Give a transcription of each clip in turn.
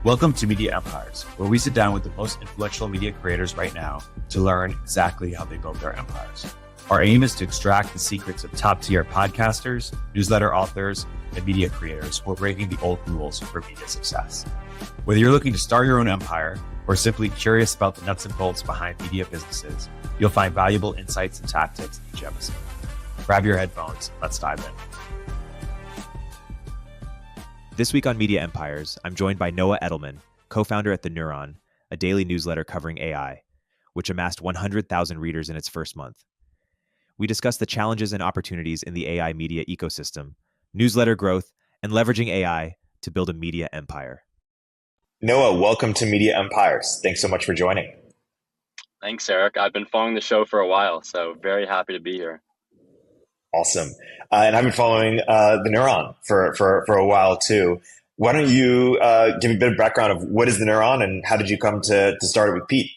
Welcome to Media Empires, where we sit down with the most influential media creators right now to learn exactly how they built their empires. Our aim is to extract the secrets of top-tier podcasters, newsletter authors, and media creators who are breaking the old rules for media success. Whether you're looking to start your own empire or simply curious about the nuts and bolts behind media businesses, you'll find valuable insights and tactics in each episode. Grab your headphones, let's dive in. This week on Media Empires, I'm joined by Noah Edelman, co-founder at the Neuron, a daily newsletter covering AI, which amassed 100,000 readers in its first month. We discuss the challenges and opportunities in the AI media ecosystem, newsletter growth, and leveraging AI to build a media empire. Noah, welcome to Media Empires. Thanks so much for joining. Thanks, Erik. I've been following the show for a while, so very happy to be here. Awesome. And I've been following the Neuron for a while too. Why don't you give me a bit of background of what is the Neuron and how did you come to start it with Pete?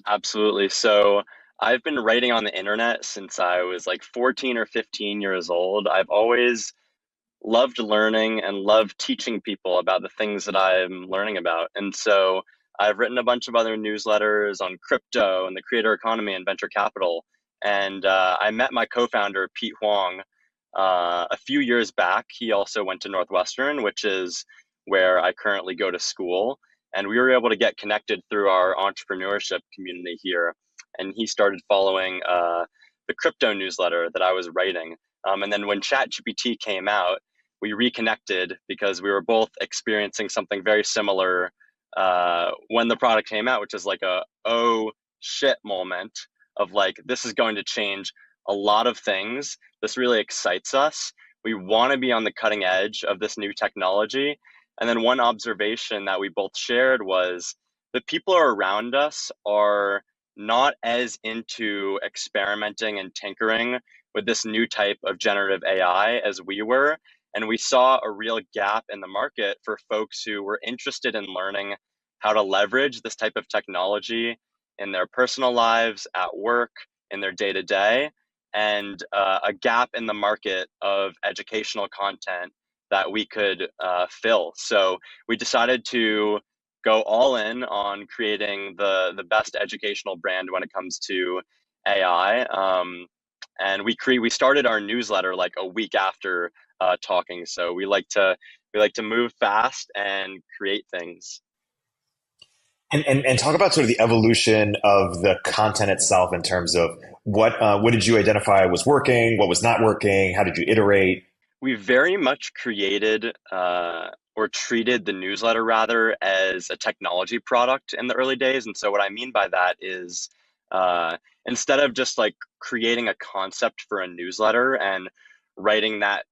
Absolutely. So I've been writing on the internet since I was like 14 or 15 years old. I've always loved learning and loved teaching people about the things that I'm learning about. And so I've written a bunch of other newsletters on crypto and the creator economy and venture capital. And I met my co-founder, Pete Huang, a few years back. He also went to Northwestern, which is where I currently go to school. And we were able to get connected through our entrepreneurship community here. And he started following the crypto newsletter that I was writing. And then when ChatGPT came out, we reconnected because we were both experiencing something very similar when the product came out, which is like a oh shit moment of like, this is going to change a lot of things. This really excites us. We want to be on the cutting edge of this new technology. And then one observation that we both shared was the people around us are not as into experimenting and tinkering with this new type of generative AI as we were. And we saw a real gap in the market for folks who were interested in learning how to leverage this type of technology in their personal lives, at work, in their day-to-day, and a gap in the market of educational content that we could fill. So we decided to go all in on creating the best educational brand when it comes to AI. And we started our newsletter like a week after talking. So we like to move fast and create things. And talk about sort of the evolution of the content itself in terms of what did you identify was working, what was not working, how did you iterate? We very much created or treated the newsletter rather as a technology product in the early days. And so what I mean by that is instead of just like creating a concept for a newsletter and writing that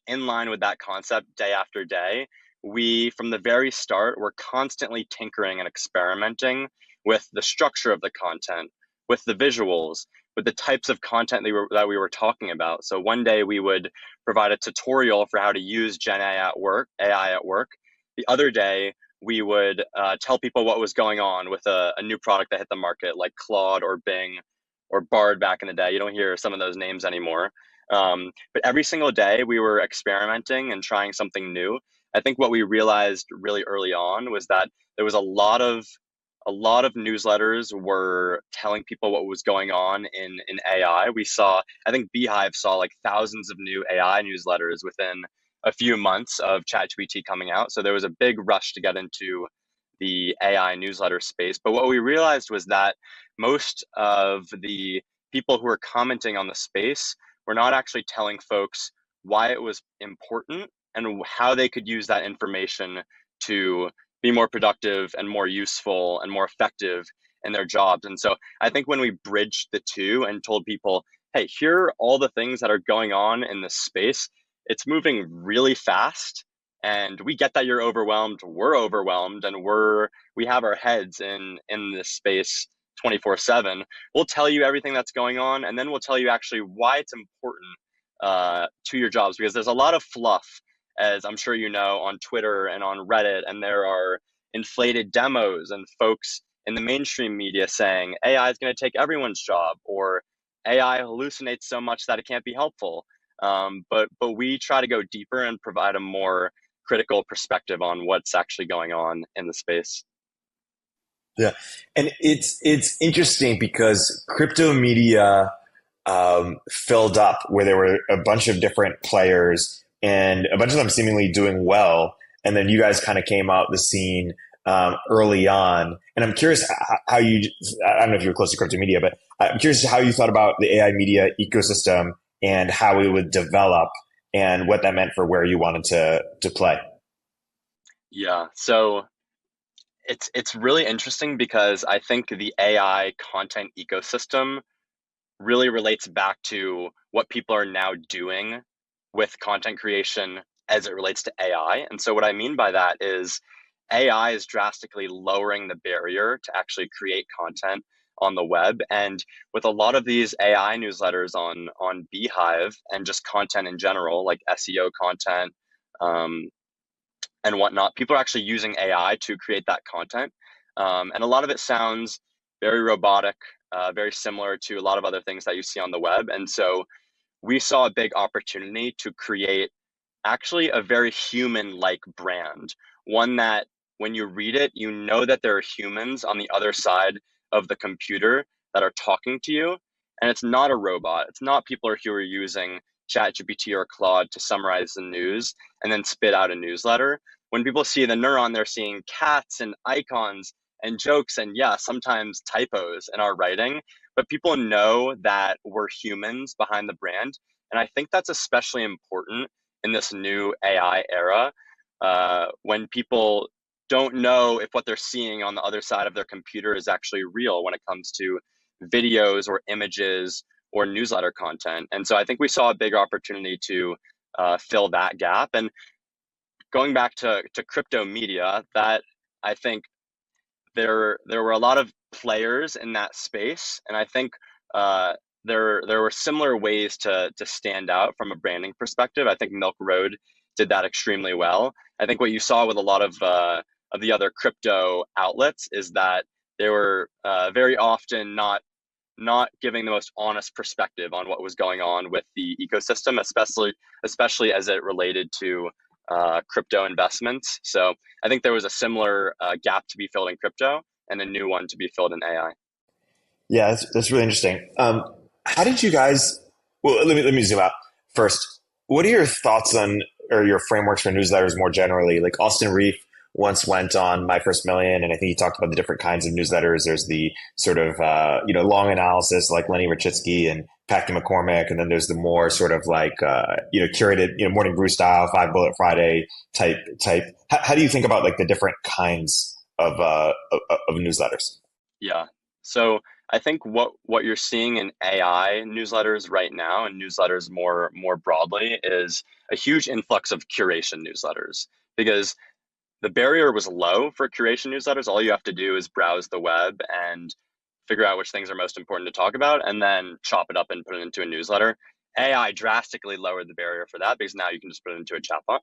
in line with that concept day after day, we, from the very start, were constantly tinkering and experimenting with the structure of the content, with the visuals, with the types of content that we were talking about. So one day we would provide a tutorial for how to use Gen AI at work. The other day, we would tell people what was going on with a new product that hit the market, like Claude or Bing or Bard back in the day. You don't hear some of those names anymore. But every single day, we were experimenting and trying something new. I think what we realized really early on was that there was a lot of newsletters were telling people what was going on in AI. I think Beehiiv saw like thousands of new AI newsletters within a few months of ChatGPT coming out. So there was a big rush to get into the AI newsletter space. But what we realized was that most of the people who were commenting on the space were not actually telling folks why it was important and how they could use that information to be more productive and more useful and more effective in their jobs. And so I think when we bridged the two and told people, hey, here are all the things that are going on in this space, it's moving really fast. And we get that you're overwhelmed, we're overwhelmed, and we have our heads in this space 24/7. We'll tell you everything that's going on, and then we'll tell you actually why it's important to your jobs, because there's a lot of fluff, as I'm sure you know, on Twitter and on Reddit, and there are inflated demos and folks in the mainstream media saying AI is going to take everyone's job, or AI hallucinates so much that it can't be helpful. But we try to go deeper and provide a more critical perspective on what's actually going on in the space. Yeah, and it's interesting because crypto media filled up where there were a bunch of different players and a bunch of them seemingly doing well, and then you guys kind of came out the scene early on. And I'm curious how you, I don't know if you were close to crypto media, but I'm curious how you thought about the AI media ecosystem and how it would develop and what that meant for where you wanted to play. Yeah, so it's really interesting because I think the AI content ecosystem really relates back to what people are now doing with content creation as it relates to AI. And so what I mean by that is AI is drastically lowering the barrier to actually create content on the web. And with a lot of these AI newsletters on Beehiiv and just content in general, like SEO content, um, and whatnot, people are actually using AI to create that content. And a lot of it sounds very robotic, very similar to a lot of other things that you see on the web. And so we saw a big opportunity to create actually a very human-like brand, one that when you read it, you know that there are humans on the other side of the computer that are talking to you. And it's not a robot. It's not people who are using ChatGPT or Claude to summarize the news and then spit out a newsletter. When people see the Neuron, they're seeing cats and icons and jokes and, yeah, sometimes typos in our writing, but people know that we're humans behind the brand. And I think that's especially important in this new AI era, when people don't know if what they're seeing on the other side of their computer is actually real when it comes to videos or images or newsletter content. And so I think we saw a big opportunity to fill that gap. And going back to crypto media, that I think there were a lot of players in that space, and I think uh, there were similar ways to stand out from a branding perspective. I think Milk Road did that extremely well. I think what you saw with a lot of the other crypto outlets is that they were very often not giving the most honest perspective on what was going on with the ecosystem, especially as it related to crypto investments. So I think there was a similar gap to be filled in crypto and a new one to be filled in AI. Yeah, that's really interesting. How did you guys? Well, let me zoom out first. What are your thoughts on or your frameworks for newsletters more generally? Like Austin Reef once went on My First Million, and I think he talked about the different kinds of newsletters. There's the sort of long analysis like Lenny Rachitsky and Packy McCormick, and then there's the more sort of like curated Morning Brew style 5 Bullet Friday type. How do you think about like the different kinds of newsletters? Yeah. So I think what you're seeing in AI newsletters right now and newsletters more broadly is a huge influx of curation newsletters, because the barrier was low for curation newsletters. All you have to do is browse the web and figure out which things are most important to talk about and then chop it up and put it into a newsletter. AI drastically lowered the barrier for that because now you can just put it into a chatbot.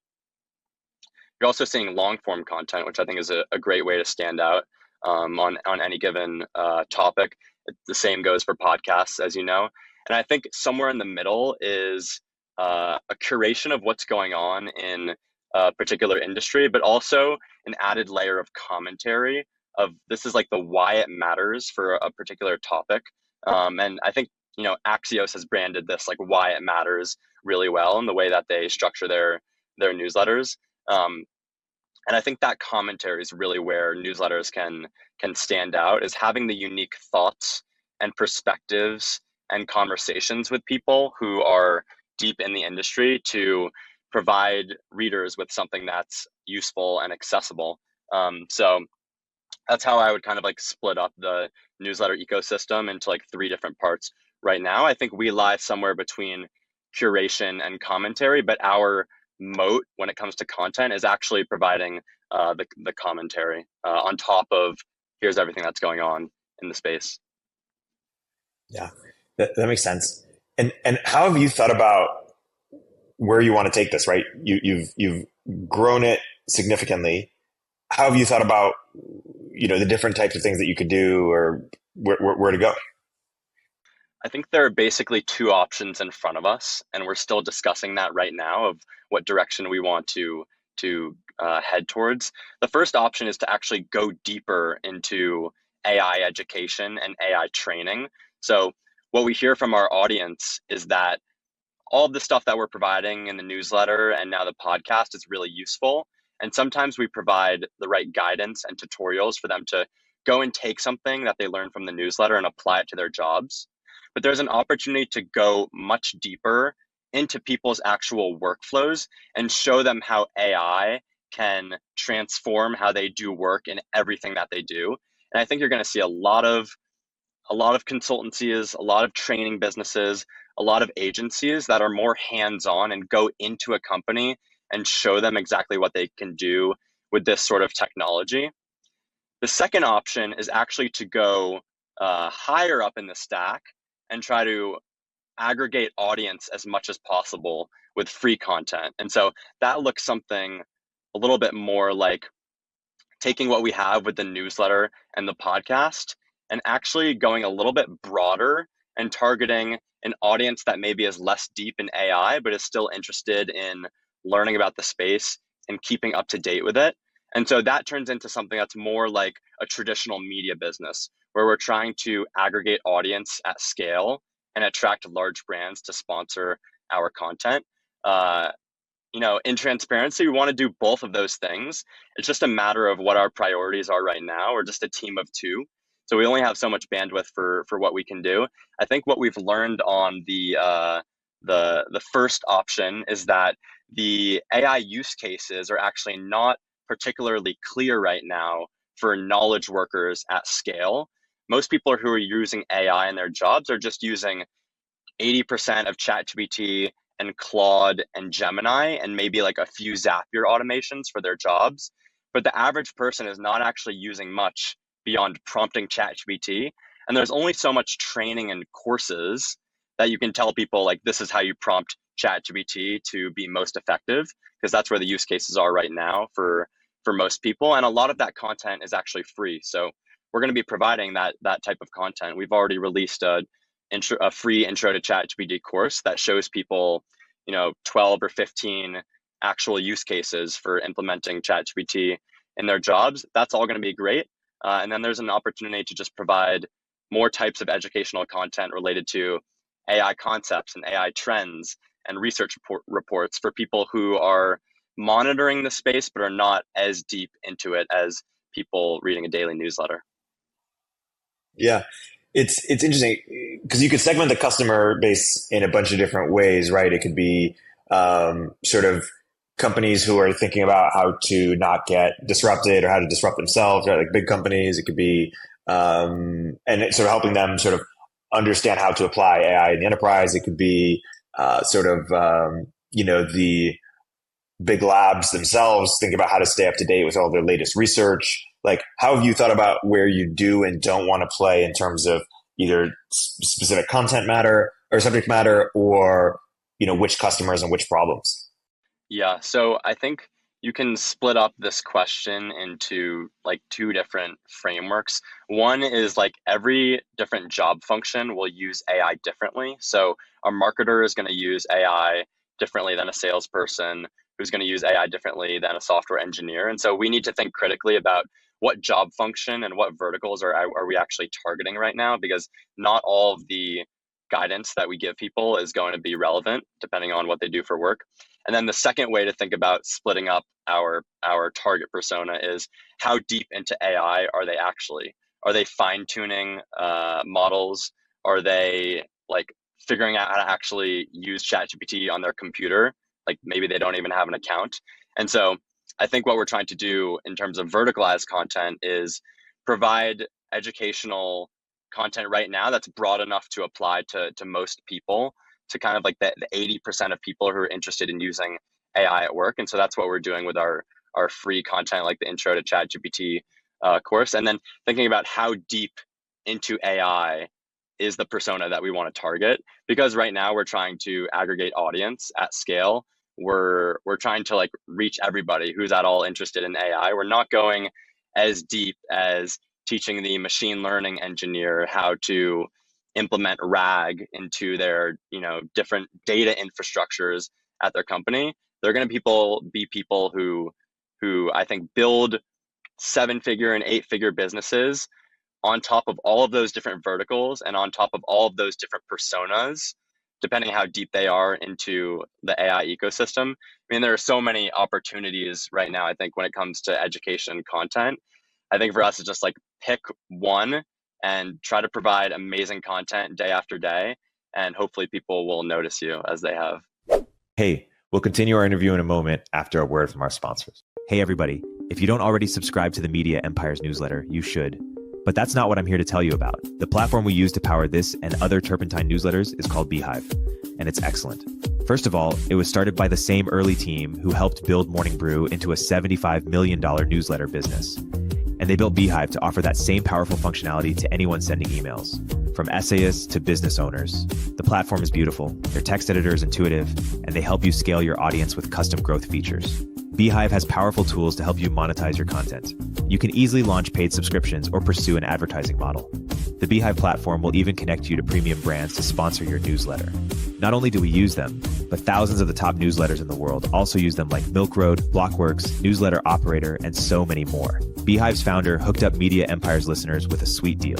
You're also seeing long form content, which I think is a great way to stand out on any given topic. The same goes for podcasts, as you know. And I think somewhere in the middle is a curation of what's going on in a particular industry, but also an added layer of commentary of this is like the why it matters for a particular topic. And I think, Axios has branded this like why it matters really well in the way that they structure their newsletters. Um, and I think that commentary is really where newsletters can stand out, is having the unique thoughts and perspectives and conversations with people who are deep in the industry to provide readers with something that's useful and accessible. So that's how I would kind of like split up the newsletter ecosystem into like three different parts right now. I think we lie somewhere between curation and commentary, but our moat when it comes to content is actually providing the commentary on top of here's everything that's going on in the space. Yeah, that makes sense. And how have you thought about where you want to take this? Right, you've grown it significantly. How have you thought about the different types of things that you could do or where to go? I think there are basically two options in front of us, and we're still discussing that right now of what direction we want to head towards. The first option is to actually go deeper into AI education and AI training. So what we hear from our audience is that all of the stuff that we're providing in the newsletter and now the podcast is really useful. And sometimes we provide the right guidance and tutorials for them to go and take something that they learned from the newsletter and apply it to their jobs. But there's an opportunity to go much deeper into people's actual workflows and show them how AI can transform how they do work in everything that they do. And I think you're going to see a lot of consultancies, a lot of training businesses, a lot of agencies that are more hands-on and go into a company and show them exactly what they can do with this sort of technology. The second option is actually to go higher up in the stack and try to aggregate audience as much as possible with free content. And so that looks something a little bit more like taking what we have with the newsletter and the podcast and actually going a little bit broader and targeting an audience that maybe is less deep in AI, but is still interested in learning about the space and keeping up to date with it. And so that turns into something that's more like a traditional media business, where we're trying to aggregate audience at scale and attract large brands to sponsor our content. In transparency, we want to do both of those things. It's just a matter of what our priorities are right now. We're just a team of two. So we only have so much bandwidth for what we can do. I think what we've learned on the first option is that the AI use cases are actually not particularly clear right now for knowledge workers at scale. Most people who are using AI in their jobs are just using 80% of ChatGPT and Claude and Gemini and maybe like a few Zapier automations for their jobs. But the average person is not actually using much beyond prompting ChatGPT. And there's only so much training and courses that you can tell people like, this is how you prompt ChatGPT to be most effective, because that's where the use cases are right now for most people. And a lot of that content is actually free. So we're going to be providing that type of content. We've already released a free intro to ChatGPT course that shows people, 12 or 15 actual use cases for implementing ChatGPT in their jobs. That's all going to be great. And then there's an opportunity to just provide more types of educational content related to AI concepts and AI trends and research reports for people who are monitoring the space but are not as deep into it as people reading a daily newsletter. Yeah. It's interesting because you could segment the customer base in a bunch of different ways, right? It could be sort of companies who are thinking about how to not get disrupted or how to disrupt themselves, right? Like big companies. It could be, and it's sort of helping them sort of understand how to apply AI in the enterprise. It could be the big labs themselves think about how to stay up to date with all their latest research. Like, how have you thought about where you do and don't want to play in terms of either specific content matter or subject matter, or, which customers and which problems? Yeah, so I think you can split up this question into like two different frameworks. One is like every different job function will use AI differently. So a marketer is going to use AI differently than a salesperson, who's going to use AI differently than a software engineer. And so we need to think critically about what job function and what verticals are we actually targeting right now, because not all of the guidance that we give people is going to be relevant depending on what they do for work. And then the second way to think about splitting up our target persona is how deep into AI are they actually? Are they fine-tuning models? Are they like figuring out how to actually use ChatGPT on their computer? Like maybe they don't even have an account. And so I think what we're trying to do in terms of verticalized content is provide educational content right now that's broad enough to apply to most people, to kind of like the 80% of people who are interested in using AI at work. And so that's what we're doing with our free content, like the intro to ChatGPT course. And then thinking about how deep into AI is the persona that we want to target, because right now we're trying to aggregate audience at scale. We're trying to like reach everybody who's at all interested in AI. We're not going as deep as teaching the machine learning engineer how to implement RAG into their different data infrastructures at their company. They're going to be people who I think build 7-figure and 8-figure businesses on top of all of those different verticals and on top of all of those different personas, depending how deep they are into the AI ecosystem. I mean, there are so many opportunities right now, I think, when it comes to education and content. I think for us, it's just like pick one and try to provide amazing content day after day. And hopefully people will notice you as they have. Hey, we'll continue our interview in a moment after a word from our sponsors. Hey, everybody. If you don't already subscribe to the Media Empires newsletter, you should. But that's not what I'm here to tell you about. The platform we use to power this and other Turpentine newsletters is called Beehiiv, and it's excellent. First of all, it was started by the same early team who helped build Morning Brew into a $75 million newsletter business. And they built Beehiiv to offer that same powerful functionality to anyone sending emails, from essayists to business owners. The platform is beautiful, their text editor is intuitive, and they help you scale your audience with custom growth features. Beehiiv has powerful tools to help you monetize your content. You can easily launch paid subscriptions or pursue an advertising model. The Beehiiv platform will even connect you to premium brands to sponsor your newsletter. Not only do we use them, but thousands of the top newsletters in the world also use them, like Milk Road, Blockworks, Newsletter Operator, and so many more. Beehiiv's founder hooked up Media Empires listeners with a sweet deal.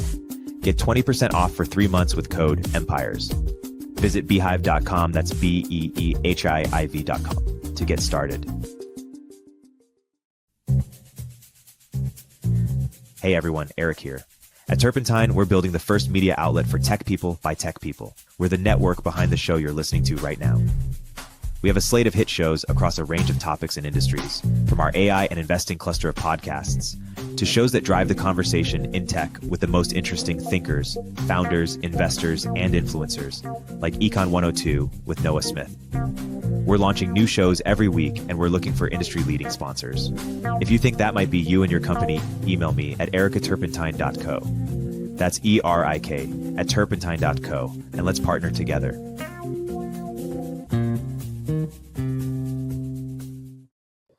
Get 20% off for 3 months with code EMPIRES. Visit beehiiv.com, that's BEEHIIV.com, to get started. Hey everyone, Erik here. At Turpentine, we're building the first media outlet for tech people by tech people. We're the network behind the show you're listening to right now. We have a slate of hit shows across a range of topics and industries, from our AI and investing cluster of podcasts to shows that drive the conversation in tech with the most interesting thinkers, founders, investors, and influencers, like Econ 102 with Noah Smith. We're launching new shows every week, and we're looking for industry-leading sponsors. If you think that might be you and your company, email me at erikaturpentine.co. That's ERIK at turpentine.co, and let's partner together.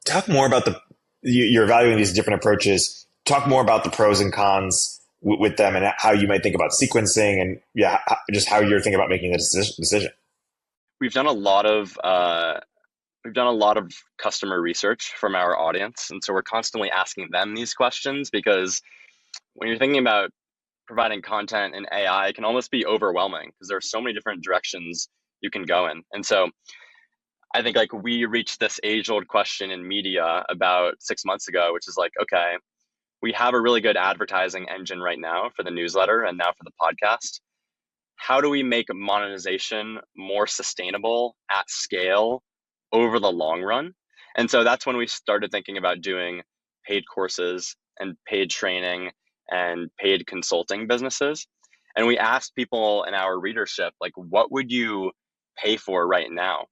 Talk more about you're evaluating these different approaches. Talk more about the pros and cons with them, and how you might think about sequencing, and just how you're thinking about making the decision. We've done a lot of customer research from our audience, and so we're constantly asking them these questions, because when you're thinking about providing content in AI, it can almost be overwhelming because there are so many different directions you can go in. And so I think like we reached this age-old question in media about 6 months ago, which is like, okay, we have a really good advertising engine right now for the newsletter and now for the podcast. How do we make monetization more sustainable at scale over the long run? And so that's when we started thinking about doing paid courses and paid training and paid consulting businesses. And we asked people in our readership, like, what would you pay for right now?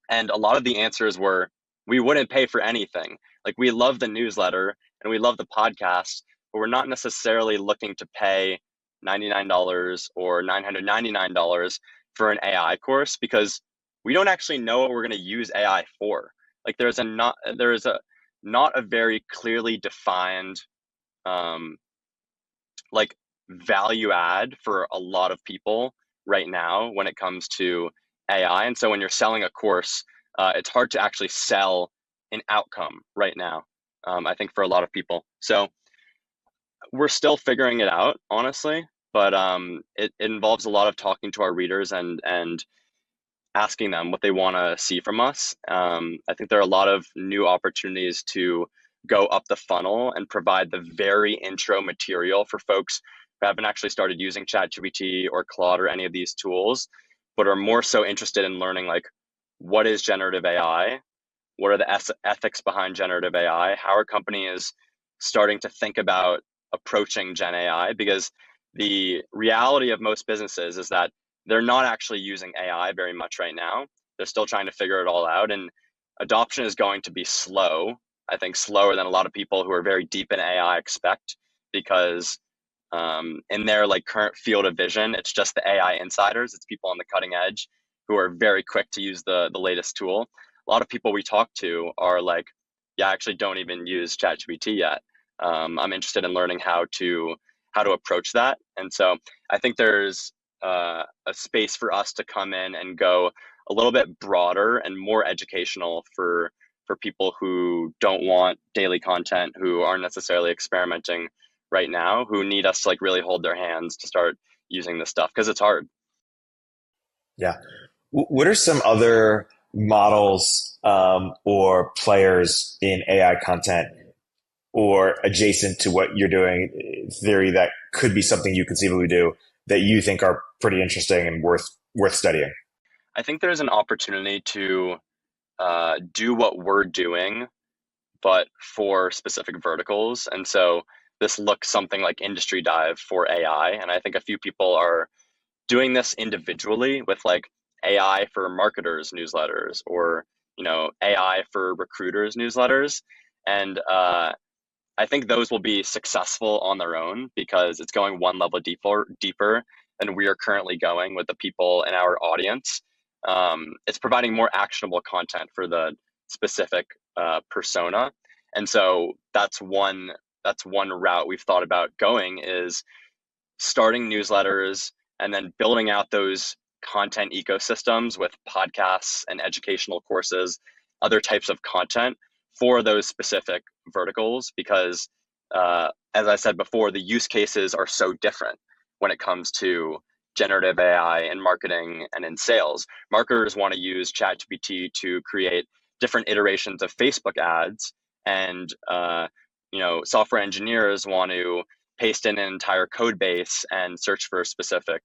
And a lot of the answers were, we wouldn't pay for anything. Like, we love the newsletter and we love the podcast, but we're not necessarily looking to pay $99 or $999 for an AI course, because we don't actually know what we're going to use AI for. Like, there is not a very clearly defined like value add for a lot of people right now when it comes to AI. And so when you're selling a course, it's hard to actually sell an outcome right now, I think, for a lot of people. So we're still figuring it out, honestly, but it involves a lot of talking to our readers and asking them what they want to see from us. I think there are a lot of new opportunities to go up the funnel and provide the very intro material for folks who haven't actually started using ChatGPT or Claude or any of these tools, but are more so interested in learning, like, what is generative AI? What are the ethics behind generative AI? How are companies starting to think about approaching Gen AI? Because the reality of most businesses is that they're not actually using AI very much right now. They're still trying to figure it all out. And adoption is going to be slow. I think slower than a lot of people who are very deep in AI expect, because in their like current field of vision, it's just the AI insiders. It's people on the cutting edge who are very quick to use the latest tool. A lot of people we talk to are like, yeah, I actually don't even use ChatGPT yet. I'm interested in learning how to approach that. And so I think there's a space for us to come in and go a little bit broader and more educational for people who don't want daily content, who aren't necessarily experimenting right now, who need us to like really hold their hands to start using this stuff because it's hard. Yeah. What are some other models or players in AI content or adjacent to what you're doing, in theory, that could be something you conceivably do that you think are pretty interesting and worth studying? I think there's an opportunity to do what we're doing, but for specific verticals. And so this looks something like Industry Dive for AI. And I think a few people are doing this individually with like AI for marketers newsletters, or AI for recruiters newsletters. And I think those will be successful on their own because it's going one level deeper than we are currently going with the people in our audience. It's providing more actionable content for the specific persona, and so that's one route we've thought about going, is starting newsletters and then building out those content ecosystems with podcasts and educational courses, other types of content for those specific verticals. Because, as I said before, the use cases are so different when it comes to generative AI in marketing and in sales. Marketers want to use ChatGPT to create different iterations of Facebook ads, and software engineers want to paste in an entire code base and search for specific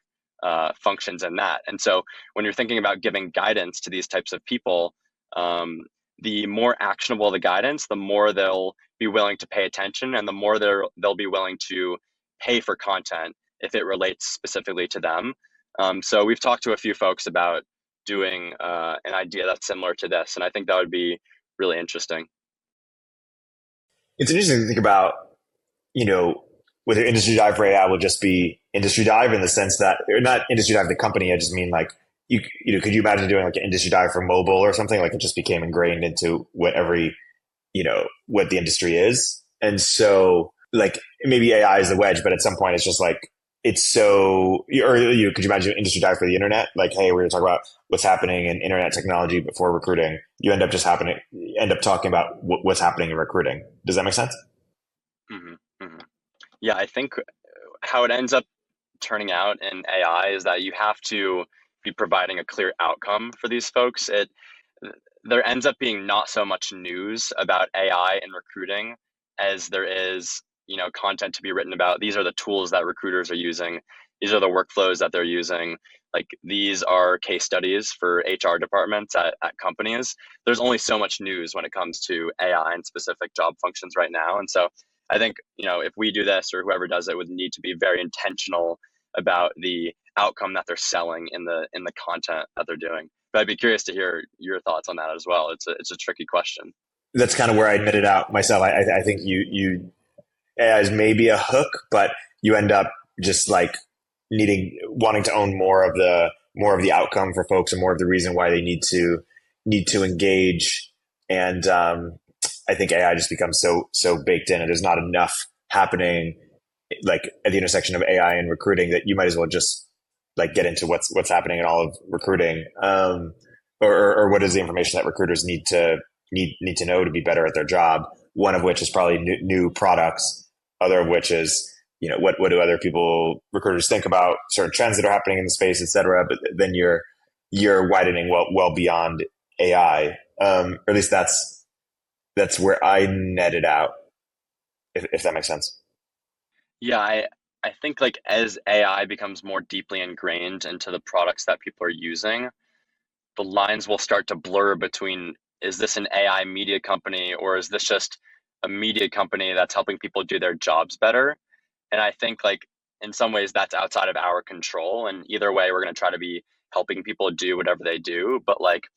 functions in that. And so when you're thinking about giving guidance to these types of people, the more actionable the guidance, the more they'll be willing to pay attention, and the more they'll be willing to pay for content if it relates specifically to them. So we've talked to a few folks about doing an idea that's similar to this, and I think that would be really interesting. It's interesting to think about, whether Industry Dive for AI will just be Industry Dive in the sense that, or not Industry Dive the company. I just mean like, could you imagine doing like an Industry Dive for mobile or something? Like it just became ingrained into what what the industry is. And so like maybe AI is the wedge, but at some point it's just like, it's so, or could you imagine Industry Dive for the internet? Like, hey, we're going to talk about what's happening in internet technology before recruiting. You end up talking about what's happening in recruiting. Does that make sense? Mm-hmm, mm-hmm. Yeah, I think how it ends up turning out in AI is that you have to be providing a clear outcome for these folks. There ends up being not so much news about AI in recruiting as there is, content to be written about. These are the tools that recruiters are using. These are the workflows that they're using. Like these are case studies for HR departments at companies. There's only so much news when it comes to AI and specific job functions right now. And so I think, if we do this or whoever does it would need to be very intentional about the outcome that they're selling in the content that they're doing. But I'd be curious to hear your thoughts on that as well. It's a tricky question. That's kind of where I netted out myself. I think you as maybe a hook, but you end up just like wanting to own more of the outcome for folks and more of the reason why they need to engage. And I think AI just becomes so baked in, and there's not enough happening like at the intersection of AI and recruiting that you might as well just like get into what's happening in all of recruiting, or what is the information that recruiters need to know to be better at their job. One of which is probably new products. Other of which is, what do other recruiters think about certain trends that are happening in the space, et cetera. But then you're widening well beyond AI. Or at least that's where I netted out, if that makes sense. Yeah, I think like as AI becomes more deeply ingrained into the products that people are using, the lines will start to blur between, is this an AI media company or is this just a media company that's helping people do their jobs better? And I think like in some ways that's outside of our control. And either way, we're going to try to be helping people do whatever they do. But like,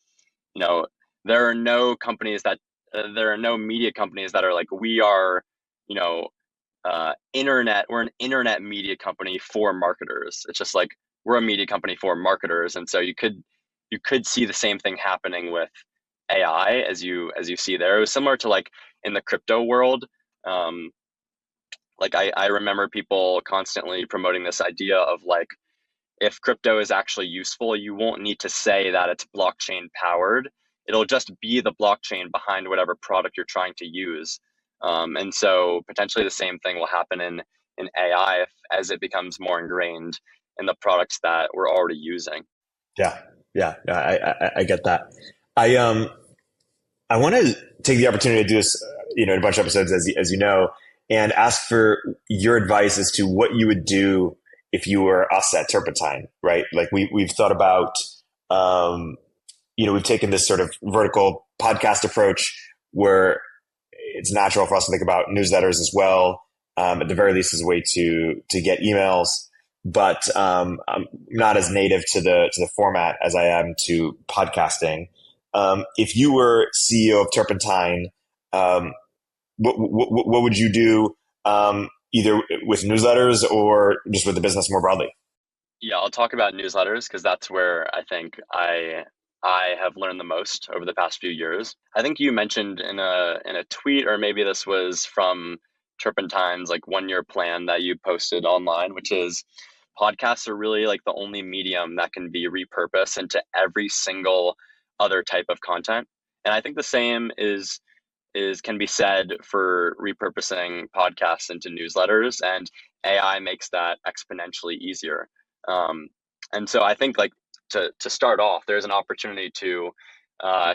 there are no media companies that are like, we are, we're an internet media company for marketers. It's just like, we're a media company for marketers. And so you could see the same thing happening with AI as you see there. It was similar to like in the crypto world. Like I remember people constantly promoting this idea of like, if crypto is actually useful, you won't need to say that it's blockchain powered. It'll just be the blockchain behind whatever product you're trying to use. And so potentially the same thing will happen in AI as it becomes more ingrained in the products that we're already using. Yeah, yeah, I get that. I want to take the opportunity to do this, in a bunch of episodes, as you know, and ask for your advice as to what you would do if you were us at Turpentine, right? Like we've thought about, we've taken this sort of vertical podcast approach where it's natural for us to think about newsletters as well. At the very least, as a way to get emails, but I'm not as native to the format as I am to podcasting. If you were CEO of Turpentine, what would you do, either with newsletters or just with the business more broadly? Yeah, I'll talk about newsletters because that's where I think I have learned the most over the past few years. I think you mentioned in a tweet, or maybe this was from Turpentine's like 1 year plan that you posted online, which is podcasts are really like the only medium that can be repurposed into every single other type of content. And I think the same is can be said for repurposing podcasts into newsletters, and AI makes that exponentially easier. Um, and so I think like to start off, there's an opportunity to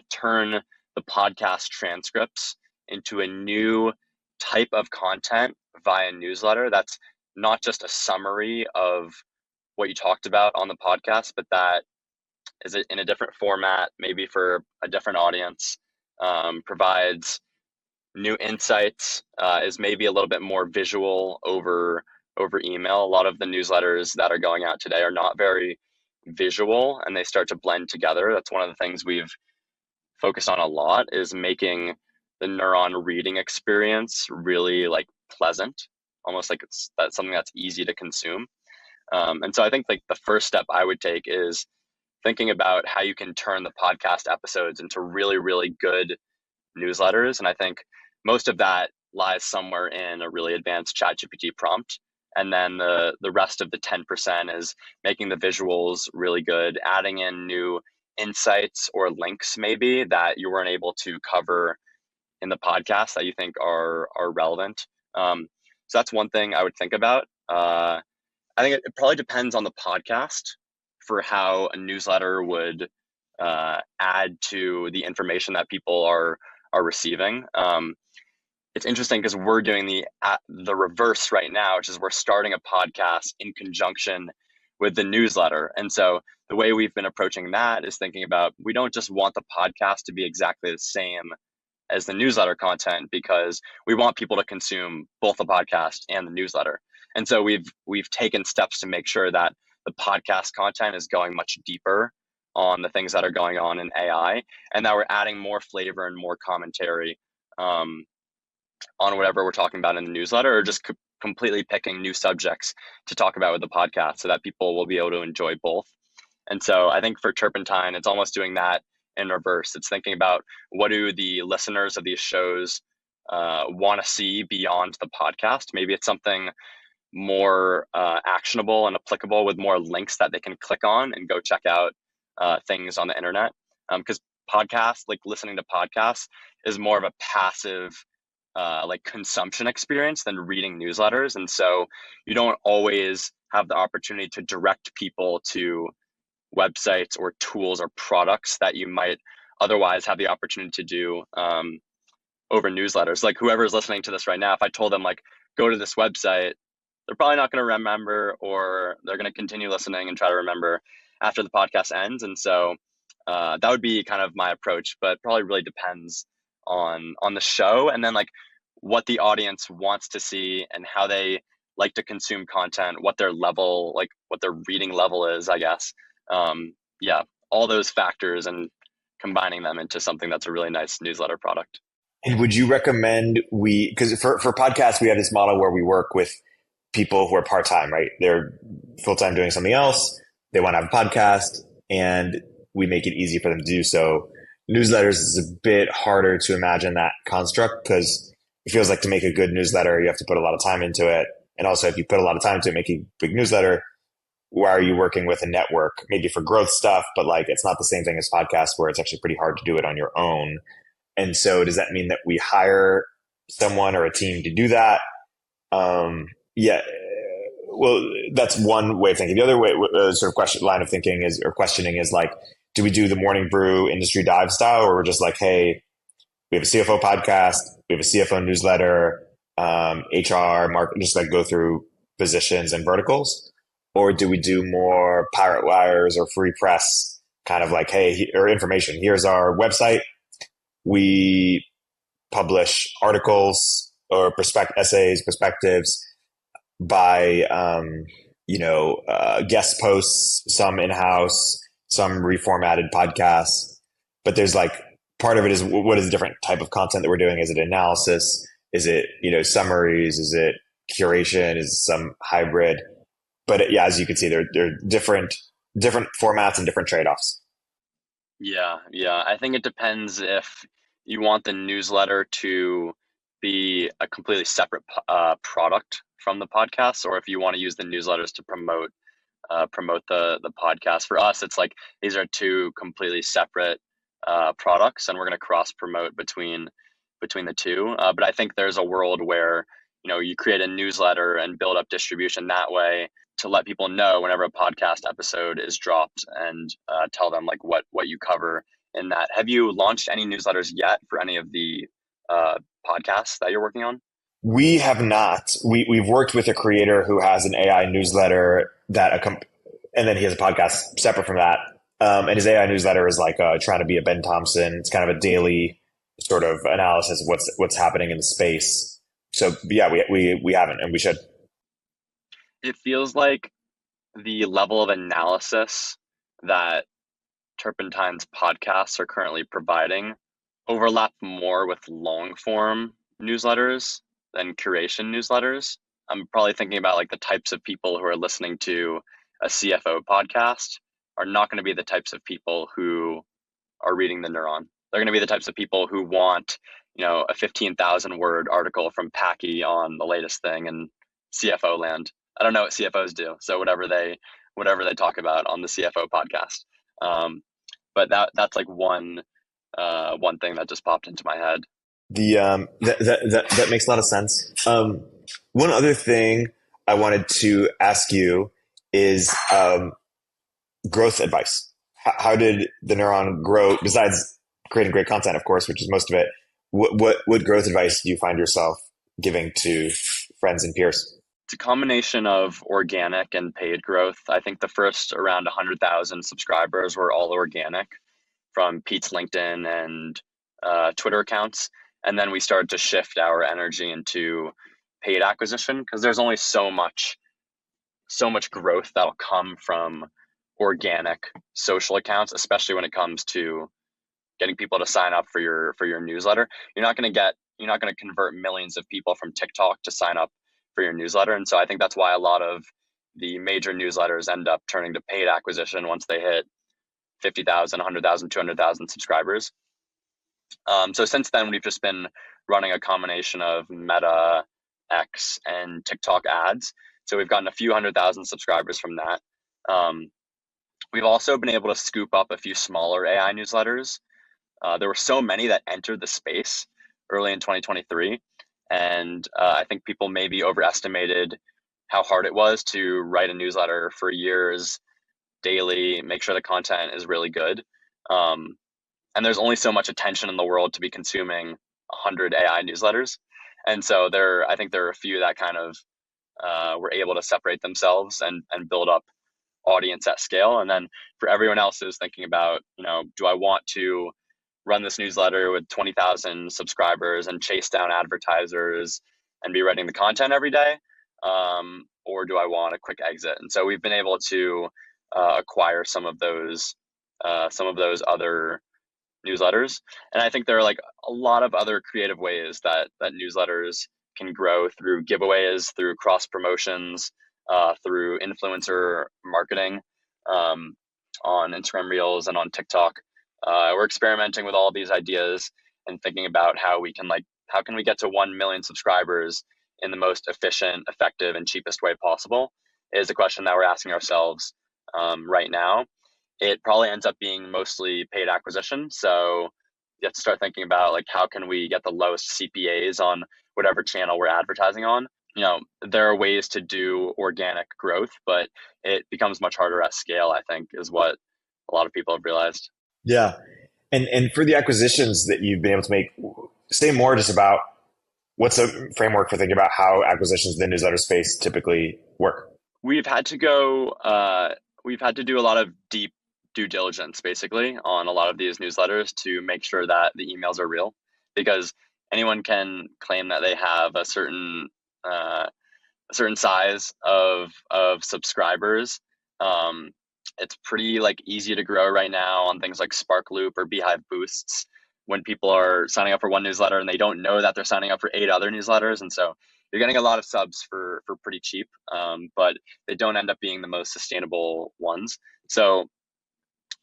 turn the podcast transcripts into a new type of content via newsletter that's not just a summary of what you talked about on the podcast, but that is in a different format, maybe for a different audience, provides new insights, is maybe a little bit more visual over email. A lot of the newsletters that are going out today are not very visual, and they start to blend together. That's one of the things we've focused on a lot, is making the Neuron reading experience really like pleasant, almost like that's something that's easy to consume. And so I think like the first step I would take is thinking about how you can turn the podcast episodes into really, really good newsletters. And I think most of that lies somewhere in a really advanced ChatGPT prompt. And then the rest of the 10% is making the visuals really good, adding in new insights or links maybe that you weren't able to cover in the podcast that you think are relevant. So that's one thing I would think about. I think it probably depends on the podcast for how a newsletter would add to the information that people are receiving. It's interesting because we're doing the reverse right now, which is we're starting a podcast in conjunction with the newsletter. And so the way we've been approaching that is thinking about, we don't just want the podcast to be exactly the same as the newsletter content, because we want people to consume both the podcast and the newsletter. And so we've taken steps to make sure that the podcast content is going much deeper on the things that are going on in AI, and that we're adding more flavor and more commentary on whatever we're talking about in the newsletter, or just completely picking new subjects to talk about with the podcast so that people will be able to enjoy both. And so I think for Turpentine, it's almost doing that in reverse. It's thinking about, what do the listeners of these shows want to see beyond the podcast? Maybe it's something more actionable and applicable with more links that they can click on and go check out things on the internet. Because podcasts, like listening to podcasts, is more of a passive like consumption experience than reading newsletters. And so you don't always have the opportunity to direct people to websites or tools or products that you might otherwise have the opportunity to do over newsletters. Like whoever's listening to this right now, if I told them like, go to this website, they're probably not going to remember, or they're going to continue listening and try to remember after the podcast ends. And so that would be kind of my approach, but probably really depends on the show, and then like what the audience wants to see and how they like to consume content, what their level, like what their reading level is, I guess. Yeah, all those factors and combining them into something that's a really nice newsletter product. And would you recommend because for podcasts, we have this model where we work with people who are part-time, right? They're full-time doing something else. They want to have a podcast, and we make it easy for them to do so. Newsletters is a bit harder to imagine that construct, because it feels like to make a good newsletter, you have to put a lot of time into it. And also, if you put a lot of time to make a big newsletter, why are you working with a network maybe for growth stuff, but like it's not the same thing as podcasts where it's actually pretty hard to do it on your own. And so does that mean that we hire someone or a team to do that? Yeah. Well, that's one way of thinking. The other way, sort of line of thinking is, or questioning is like, do we do the morning brew industry dive style, or we're just like, hey, we have a CFO podcast, we have a CFO newsletter, HR, market, just like go through positions and verticals? Or do we do more pirate wires or free press kind of like, hey, or information, here's our website. We publish articles or essays, perspectives by, guest posts, some in-house, some reformatted podcasts. But there's like, part of it is what is the different type of content that we're doing? Is it analysis? Is it, summaries? Is it curation? Is it some hybrid? But yeah, as you can see, there are different formats and different trade-offs. Yeah. I think it depends if you want the newsletter to be a completely separate product from the podcast, or if you want to use the newsletters to promote the podcast. For us, it's like these are two completely separate products, and we're going to cross promote between the two. But I think there's a world where you create a newsletter and build up distribution that way to let people know whenever a podcast episode is dropped, and tell them like what you cover in that. Have you launched any newsletters yet for any of the podcasts that you're working on? We have not. We've worked with a creator who has an AI newsletter and then he has a podcast separate from that. And his AI newsletter is like trying to be a Ben Thompson. It's kind of a daily sort of analysis of what's happening in the space. So yeah, we haven't, and we should. It feels like the level of analysis that Turpentine's podcasts are currently providing overlap more with long form newsletters than curation newsletters. I'm probably thinking about like the types of people who are listening to a CFO podcast are not going to be the types of people who are reading the Neuron. They're going to be the types of people who want, a 15,000 word article from Packy on the latest thing in CFO land. I don't know what CFOs do, so whatever they talk about on the CFO podcast. But that's like one thing that just popped into my head. That makes a lot of sense. One other thing I wanted to ask you is growth advice. How did the Neuron grow? Besides creating great content, of course, which is most of it, what growth advice do you find yourself giving to friends and peers? It's a combination of organic and paid growth. I think the first around 100,000 subscribers were all organic from Pete's LinkedIn and Twitter accounts. And then we started to shift our energy into paid acquisition, because there's only so much growth that'll come from organic social accounts, especially when it comes to getting people to sign up for your newsletter. You're not going to convert millions of people from TikTok to sign up for your newsletter. And so I think that's why a lot of the major newsletters end up turning to paid acquisition once they hit 50,000, 100,000, 200,000 subscribers. So since then, we've just been running a combination of Meta, X, and TikTok ads. So we've gotten a few 100,000 subscribers from that. We've also been able to scoop up a few smaller AI newsletters. There were so many that entered the space early in 2023. And I think people maybe overestimated how hard it was to write a newsletter for years, daily, make sure the content is really good. And there's only so much attention in the world to be consuming 100 AI newsletters. And so I think there are a few that kind of were able to separate themselves and build up audience at scale. And then for everyone else who's thinking about, do I want to run this newsletter with 20,000 subscribers and chase down advertisers and be writing the content every day? Or do I want a quick exit? And so we've been able to acquire some of those other newsletters. And I think there are like a lot of other creative ways that newsletters can grow through giveaways, through cross promotions, through influencer marketing on Instagram Reels and on TikTok. We're experimenting with all these ideas and thinking about how can we get to 1 million subscribers in the most efficient, effective, and cheapest way possible. is a question that we're asking ourselves right now. It probably ends up being mostly paid acquisition. So you have to start thinking about like how can we get the lowest CPAs on whatever channel we're advertising on. There are ways to do organic growth, but it becomes much harder at scale, I think, is what a lot of people have realized. Yeah. And for the acquisitions that you've been able to make, say more just about what's a framework for thinking about how acquisitions in the newsletter space typically work? We've had to do a lot of deep due diligence basically on a lot of these newsletters to make sure that the emails are real, because anyone can claim that they have a certain size of subscribers. It's pretty like easy to grow right now on things like Spark Loop or Beehiiv boosts when people are signing up for one newsletter and they don't know that they're signing up for 8 other newsletters. And so you're getting a lot of subs for pretty cheap, but they don't end up being the most sustainable ones. So,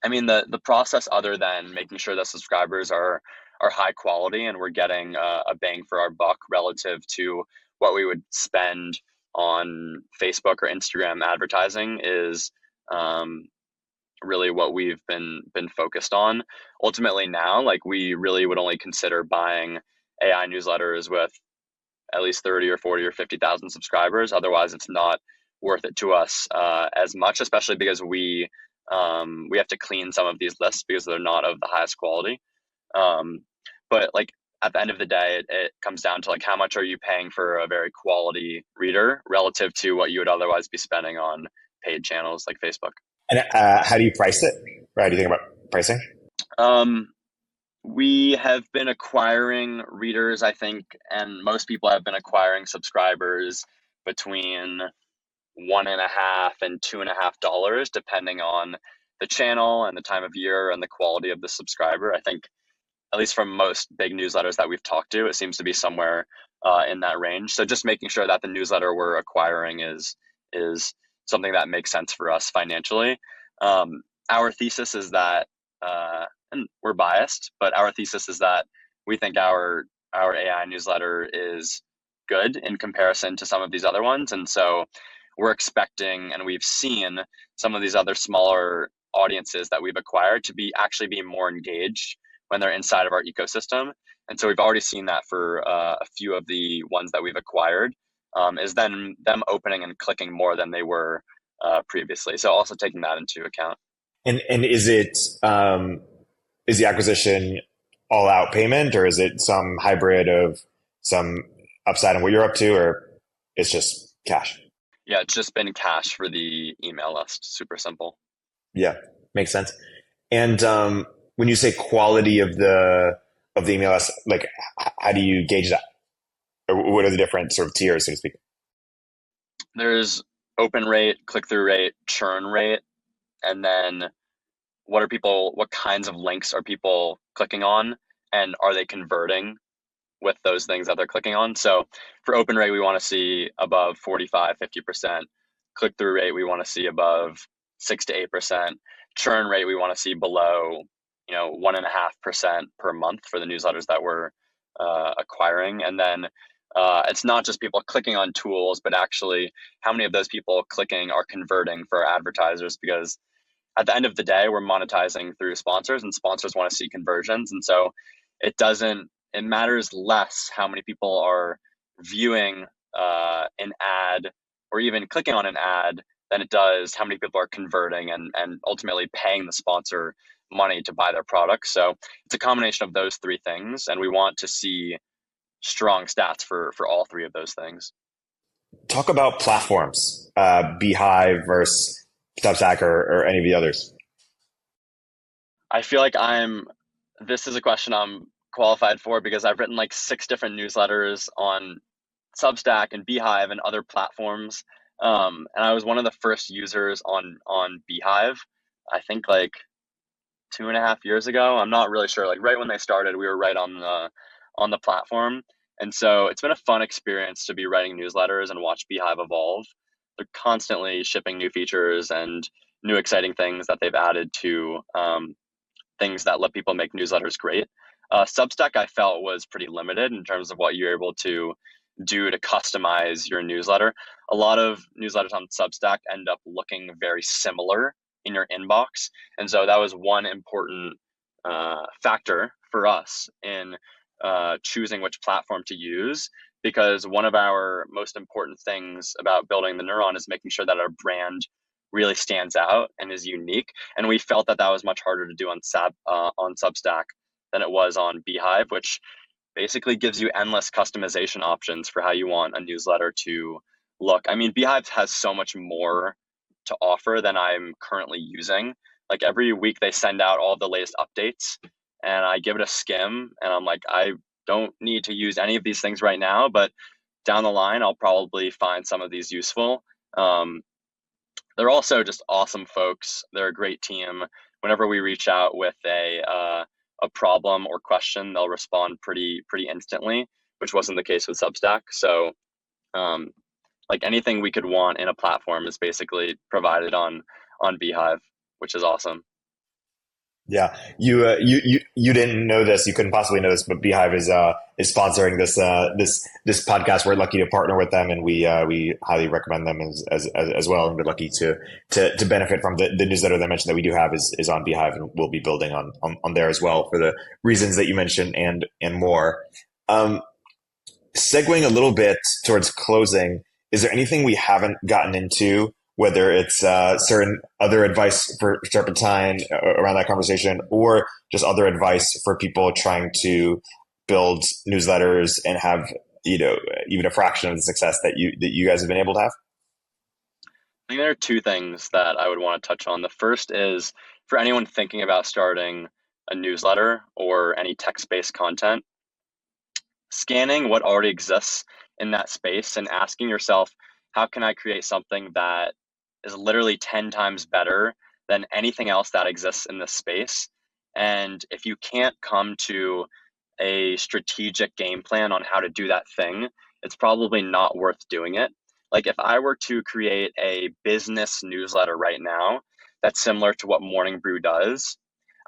I mean, the process, other than making sure that subscribers are high quality and we're getting a bang for our buck relative to what we would spend on Facebook or Instagram advertising, is really what we've been focused on. Ultimately now, like, we really would only consider buying AI newsletters with at least 30 or 40 or 50,000 subscribers. Otherwise, it's not worth it to us as much, especially because we have to clean some of these lists because they're not of the highest quality. But like at the end of the day, it comes down to like how much are you paying for a very quality reader relative to what you would otherwise be spending on paid channels like Facebook. And how do you price it? Right? Do you think about pricing? We have been acquiring readers, I think, and most people have been acquiring subscribers between $1.50 and $2.50, depending on the channel and the time of year and the quality of the subscriber. I think, at least from most big newsletters that we've talked to, it seems to be somewhere in that range. So just making sure that the newsletter we're acquiring is something that makes sense for us financially. Our thesis is that, and we're biased, but our thesis is that we think our AI newsletter is good in comparison to some of these other ones. And so we're expecting, and we've seen some of these other smaller audiences that we've acquired to actually be more engaged when they're inside of our ecosystem. And so we've already seen that for a few of the ones that we've acquired, is then them opening and clicking more than they were previously. So also taking that into account. And is it is the acquisition all out payment, or is it some hybrid of some upside on what you're up to, or it's just cash? Yeah, it's just been cash for the email list. Super simple. Yeah, makes sense. And when you say quality of the email list, like how do you gauge that? Or what are the different sort of tiers, so to speak? There's open rate, click-through rate, churn rate, and then what kinds of links are people clicking on, and are they converting with those things that they're clicking on? So for open rate, we want to see above 45, 50%. Click-through rate, we want to see above 6 to 8%. Churn rate, we want to see below 1.5% per month for the newsletters that we're acquiring. And then it's not just people clicking on tools, but actually how many of those people clicking are converting for our advertisers, because at the end of the day, we're monetizing through sponsors, and sponsors want to see conversions. And so it matters less how many people are viewing an ad or even clicking on an ad than it does how many people are converting and ultimately paying the sponsor money to buy their product. So it's a combination of those three things, and we want to see strong stats for all three of those things. Talk about platforms, Beehiiv versus Substack or any of the others. I feel like this is a question I'm qualified for, because I've written like 6 different newsletters on Substack and Beehiiv and other platforms. And I was one of the first users on Beehiiv, I think like 2.5 years ago. I'm not really sure. Like right when they started, we were right on the platform. And so it's been a fun experience to be writing newsletters and watch Beehiiv evolve. They're constantly shipping new features and new exciting things that they've added to things that let people make newsletters great. Substack, I felt, was pretty limited in terms of what you're able to do to customize your newsletter. A lot of newsletters on Substack end up looking very similar in your inbox. And so that was one important factor for us in choosing which platform to use, because one of our most important things about building the Neuron is making sure that our brand really stands out and is unique. And we felt that that was much harder to do on Substack than it was on Beehiiv, which basically gives you endless customization options for how you want a newsletter to look. I mean, Beehiiv has so much more to offer than I'm currently using. Like every week they send out all the latest updates and I give it a skim and I'm like, I don't need to use any of these things right now, but down the line, I'll probably find some of these useful. They're also just awesome folks. They're a great team. Whenever we reach out with a problem or question, they'll respond pretty instantly, which wasn't the case with Substack. So like anything we could want in a platform is basically provided on Beehiiv, which is awesome. Yeah, you didn't know this. You couldn't possibly know this, but Beehiiv is sponsoring this podcast. We're lucky to partner with them, and we highly recommend them as well. And we're lucky to benefit from the newsletter that I mentioned that we do have is on Beehiiv, and we'll be building on there as well for the reasons that you mentioned and more. Segueing a little bit towards closing, is there anything we haven't gotten into? Whether it's certain other advice for Turpentine around that conversation, or just other advice for people trying to build newsletters and have even a fraction of the success that you guys have been able to have. I think there are two things that I would want to touch on. The first is for anyone thinking about starting a newsletter or any text-based content, scanning what already exists in that space and asking yourself, how can I create something that is literally 10 times better than anything else that exists in this space? And if you can't come to a strategic game plan on how to do that thing, it's probably not worth doing it. Like if I were to create a business newsletter right now that's similar to what Morning Brew does,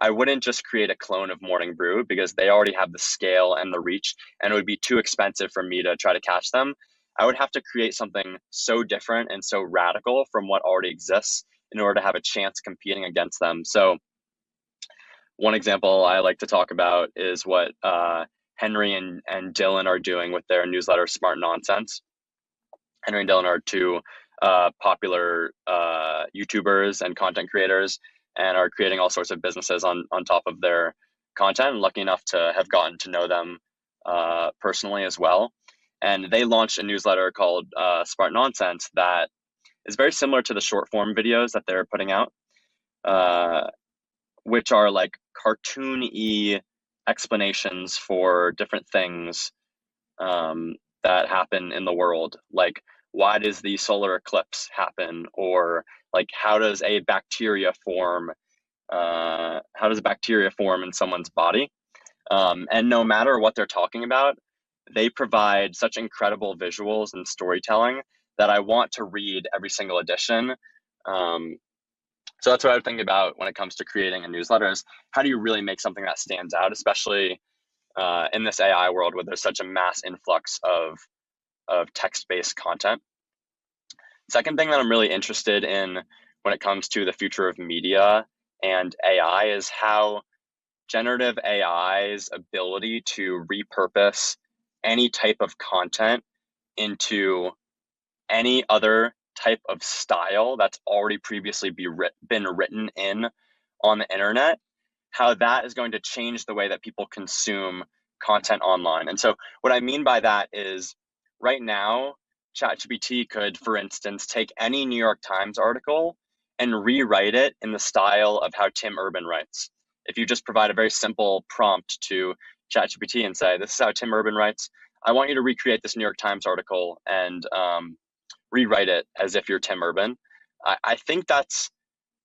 I wouldn't just create a clone of Morning Brew because they already have the scale and the reach, and it would be too expensive for me to try to catch them. I would have to create something so different and so radical from what already exists in order to have a chance competing against them. So one example I like to talk about is what Henry and Dylan are doing with their newsletter, Smart Nonsense. Henry and Dylan are two popular YouTubers and content creators and are creating all sorts of businesses on top of their content. I'm lucky enough to have gotten to know them personally as well. And they launched a newsletter called Smart Nonsense that is very similar to the short form videos that they're putting out, which are like cartoon-y explanations for different things that happen in the world. Like, why does the solar eclipse happen? Or like, how does a bacteria form? How does a bacteria form in someone's body? And no matter what they're talking about, they provide such incredible visuals and storytelling that I want to read every single edition. So that's what I would think about when it comes to creating a newsletter is how do you really make something that stands out, especially in this AI world where there's such a mass influx of text-based content. Second thing that I'm really interested in when it comes to the future of media and AI is how generative AI's ability to repurpose any type of content into any other type of style that's already previously been written in on the internet, how that is going to change the way that people consume content online. And so what I mean by that is right now, ChatGPT could, for instance, take any New York Times article and rewrite it in the style of how Tim Urban writes. If you just provide a very simple prompt to ChatGPT and say, this is how Tim Urban writes, I want you to recreate this New York Times article and rewrite it as if you're Tim Urban. I think that's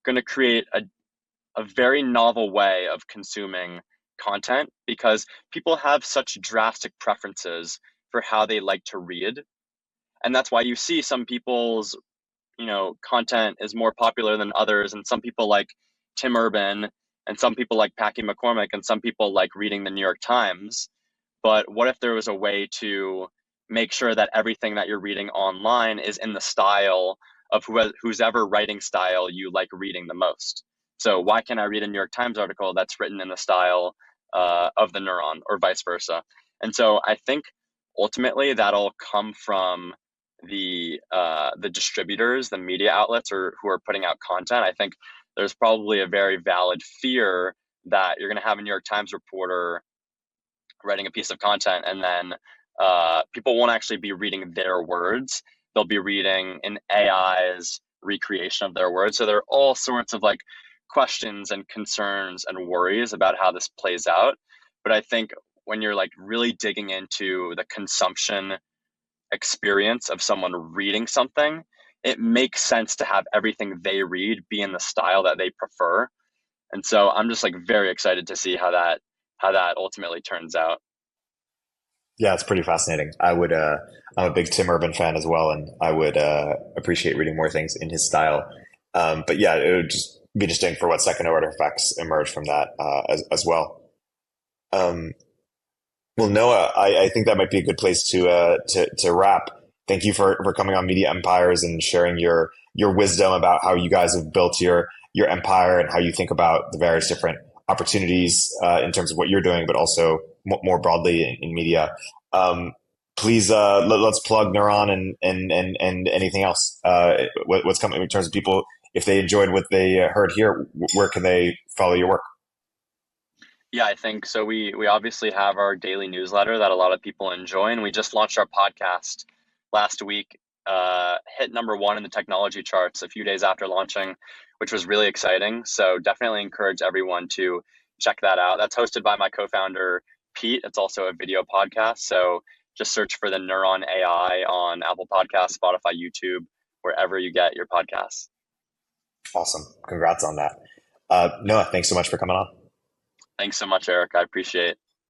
going to create a very novel way of consuming content because people have such drastic preferences for how they like to read. And that's why you see some people's, content is more popular than others. And some people like Tim Urban and some people like Packy McCormick and some people like reading the New York Times. But what if there was a way to make sure that everything that you're reading online is in the style of who's ever writing style you like reading the most. So why can't I read a New York Times article that's written in the style of the Neuron, or vice versa? And so I think ultimately that'll come from the distributors, the media outlets, or who are putting out content. I think there's probably a very valid fear that you're going to have a New York Times reporter writing a piece of content, and then people won't actually be reading their words. They'll be reading an AI's recreation of their words. So there are all sorts of like questions and concerns and worries about how this plays out. But I think when you're like really digging into the consumption experience of someone reading something, it makes sense to have everything they read be in the style that they prefer. And so I'm just like very excited to see how that ultimately turns out. Yeah, it's pretty fascinating. I'm a big Tim Urban fan as well, and I would appreciate reading more things in his style. But yeah, it would just be interesting for what second order effects emerge from that as well. Um, well, Noah, I think that might be a good place to wrap. Thank you for coming on Media Empires and sharing your wisdom about how you guys have built your empire and how you think about the various different opportunities in terms of what you're doing, but also more broadly in media. Um, Please let's plug Neuron and anything else. What's coming in terms of people, if they enjoyed what they heard here, where can they follow your work? Yeah, I think so. We obviously have our daily newsletter that a lot of people enjoy, and we just launched our podcast last week. Hit number one in the technology charts a few days after launching, which was really exciting. So definitely encourage everyone to check that out. That's hosted by my co-founder Pete. It's also a video podcast. So just search for the Neuron AI on Apple Podcasts, Spotify, YouTube, wherever you get your podcasts. Awesome. Congrats on that. Noah, thanks so much for coming on. Thanks so much, Eric. I appreciate